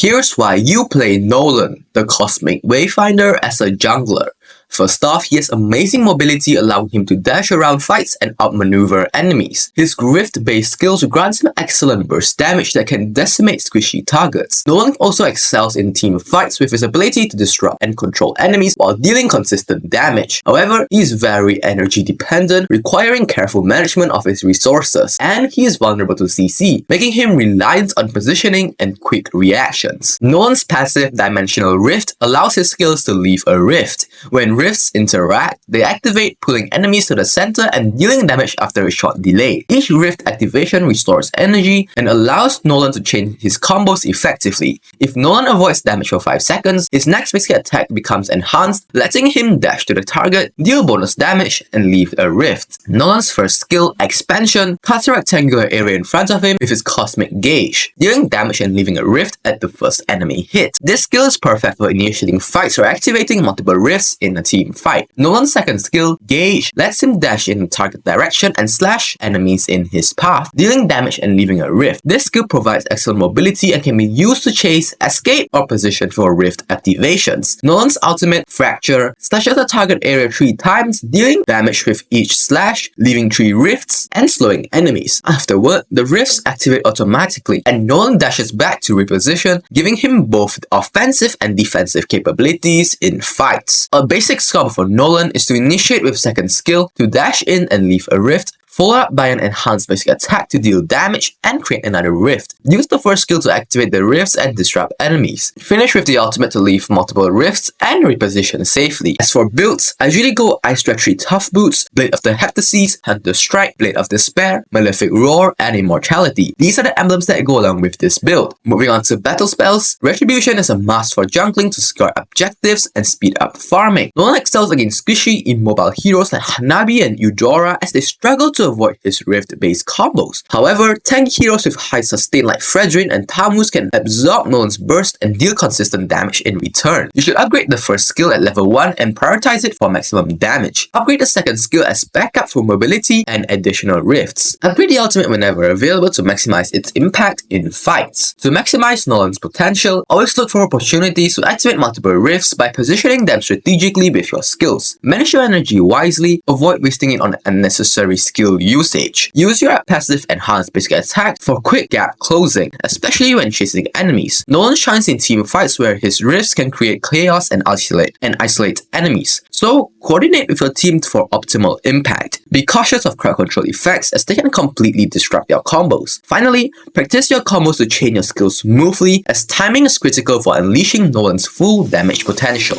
Here's why you play Nolan, the Cosmic Wayfinder, as a jungler. First off, he has amazing mobility, allowing him to dash around fights and outmaneuver enemies. His Rift-based skills grants him excellent burst damage that can decimate squishy targets. Nolan also excels in team fights with his ability to disrupt and control enemies while dealing consistent damage. However, he is very energy dependent, requiring careful management of his resources, and he is vulnerable to CC, making him reliant on positioning and quick reactions. Nolan's passive Dimensional Rift allows his skills to leave a rift. When rifts interact, they activate, pulling enemies to the center and dealing damage after a short delay. Each rift activation restores energy and allows Nolan to chain his combos effectively. If Nolan avoids damage for 5 seconds, his next basic attack becomes enhanced, letting him dash to the target, deal bonus damage, and leave a rift. Nolan's first skill, Expansion, cuts a rectangular area in front of him with his Cosmic Gauge, dealing damage and leaving a rift at the first enemy hit. This skill is perfect for initiating fights or activating multiple rifts in a team fight. Nolan's second skill, Gauge, lets him dash in the target direction and slash enemies in his path, dealing damage and leaving a rift. This skill provides excellent mobility and can be used to chase, escape, or position for rift activations. Nolan's ultimate, Fracture, slashes the target area 3 times, dealing damage with each slash, leaving 3 rifts, and slowing enemies. Afterward, the rifts activate automatically, and Nolan dashes back to reposition, giving him both offensive and defensive capabilities in fights. A basic combo for Nolan is to initiate with second skill to dash in and leave a rift, followed up by an enhanced basic attack to deal damage and create another rift. Use the first skill to activate the rifts and disrupt enemies. Finish with the ultimate to leave multiple rifts and reposition safely. As for builds, I usually go Ice Treachery Tough Boots, Blade of the Heptases, Hunter Strike, Blade of Despair, Malefic Roar, and Immortality. These are the emblems that go along with this build. Moving on to battle spells, Retribution is a must for jungling to score objectives and speed up farming. Nolan excels against squishy, immobile heroes like Hanabi and Eudora as they struggle to avoid his rift-based combos. However, tanky heroes with high sustain like Fredrin and Tammuz can absorb Nolan's burst and deal consistent damage in return. You should upgrade the first skill at level 1 and prioritize it for maximum damage. Upgrade the second skill as backup for mobility and additional rifts. Upgrade the ultimate whenever available to maximize its impact in fights. To maximize Nolan's potential, always look for opportunities to activate multiple rifts by positioning them strategically with your skills. Manage your energy wisely, avoid wasting it on unnecessary skill usage. Use your passive enhanced basic attack for quick gap closing, especially when chasing enemies. Nolan shines in team fights where his rifts can create chaos and isolate enemies. So, coordinate with your team for optimal impact. Be cautious of crowd control effects as they can completely disrupt your combos. Finally, practice your combos to chain your skills smoothly as timing is critical for unleashing Nolan's full damage potential.